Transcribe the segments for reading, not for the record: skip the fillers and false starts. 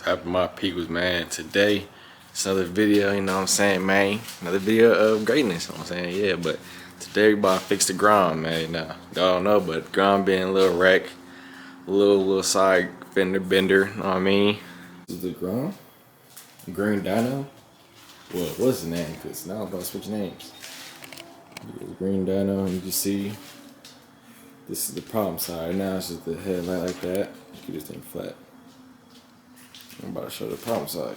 Top of my peoples, man. Today, it's another video, you know what I'm saying, man. Another video of greatness, you know what I'm saying, yeah. But today, we about to fix the grom, man. Now, y'all don't know, but grom being a little wreck, a little side fender bender, you know what I mean? This is the grom? Green Dino? Well, what's the name? Because now I'm about to switch names. Green Dino, you can see this is the problem side. Now it's just the headlight like that. You keep this thing flat. I'm about to show the problem side.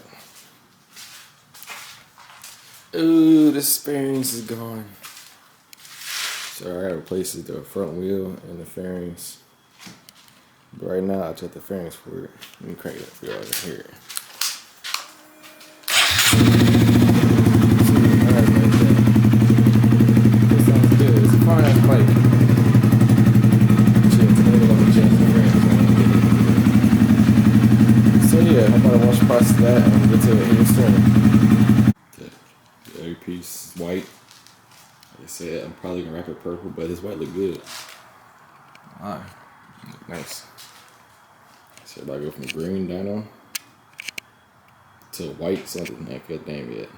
Ooh, the fairings is gone. So I gotta replace the front wheel and the fairings. But right now I checked the fairings for it. Let me crank it up for y'all to hear it. This sounds good. It's a fine ass bike. So yeah, I'm gonna wash past that and get to the steering. The other piece is white. Like I said, I'm probably gonna wrap it purple, but this white look good. Alright, look nice. So if I go from green Dino to white, something like that name yet.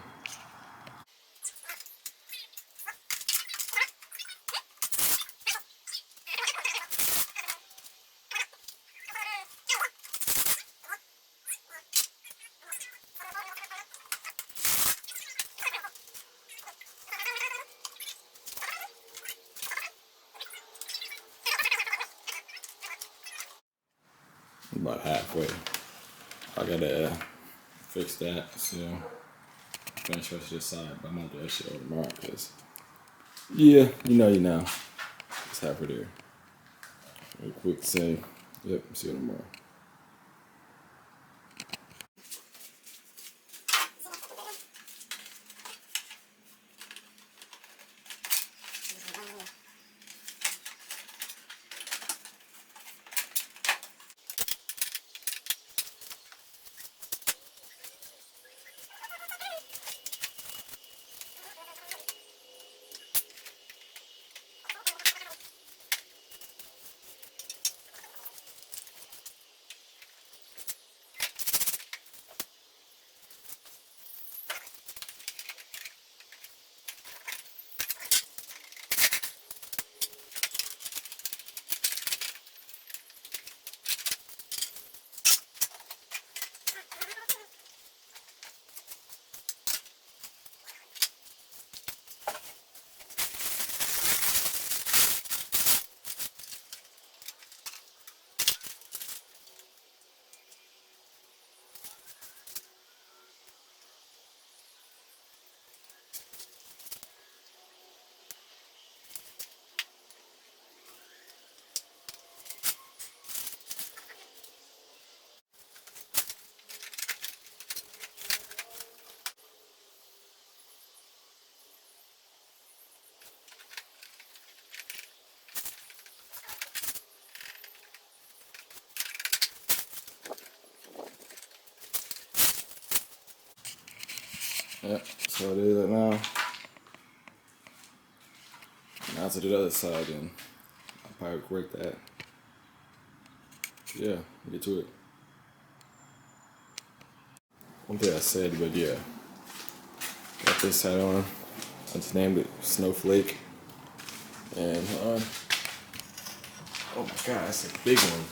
About halfway. I gotta fix that, so finish the rest of this side, but I'm gonna do that shit over tomorrow, cause yeah, you know. It's halfway there. Real quick say, yep, see you tomorrow. Yep, so it is right now. Now to the other side, then I'll probably correct that. Yeah, get to it. One thing I said, but yeah, got this side on. I just named it Snowflake. And oh my god, that's a big one.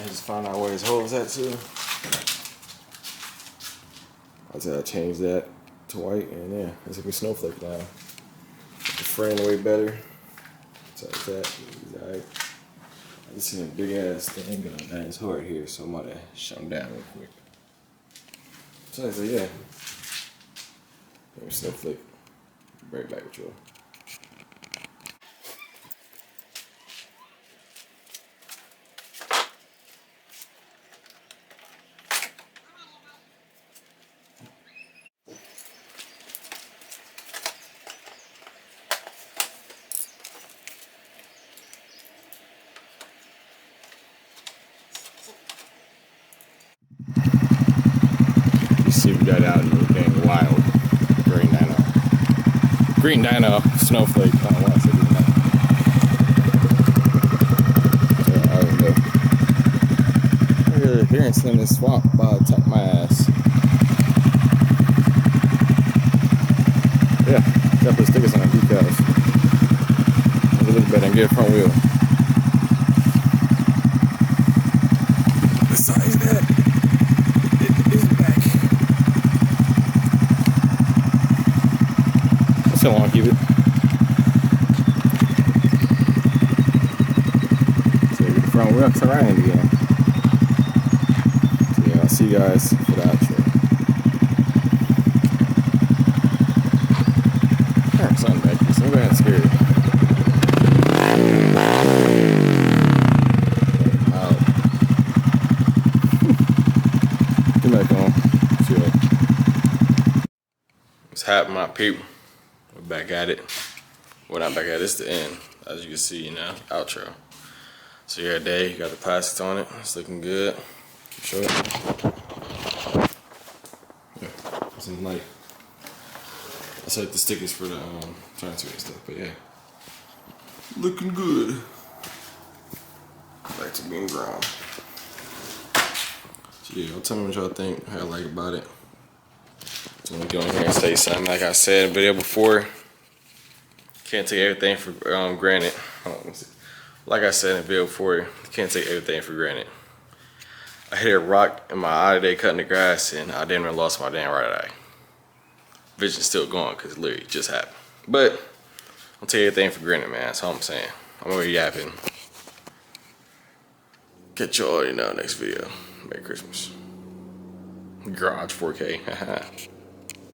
I just found out where his hole's at too. I said I changed that to white, and yeah, it's like a snowflake now. The frame way better. So like that, alright. I just seen a big ass thing going down his heart here, so I'm gonna shut him down real quick. So I said, yeah. There's snowflake. Be right back with you all. You see we got out in the dang wild. Green Dino snowflake. I don't know why I said Green Dino. I don't know. Look at over here in this swamp by attack my ass. Yeah, gotta put stickers on the decals. Make it look better and get a front wheel. Besides that, it is back. That's how long I keep it. So get the front wheel, turn right in again. So yeah, I'll see you guys for the outro. Something back here. Something got scared. Get back on. Chill. What's happening, my people? We're back at it. Well, not back at it. It's the end. As you can see, you know, outro. So yeah, day, you got the plastics on it. It's looking good. Show it. Yeah, some light. I set the stickers for the transfer and stuff, but yeah, looking good. Back to being grom. So yeah, tell me what y'all think, how y'all like about it. So let me go in here and say something. Like I said in the video before, can't take everything for granted. Like I said in the video before, you can't take everything for granted. I hit a rock in my eye today cutting the grass, and I damn near lost my damn right eye. Vision's still going because it literally just happened. But I'll take everything for granted, man. That's all I'm saying. I'm already yapping. Catch y'all in the next video. Merry Christmas. Garage 4K.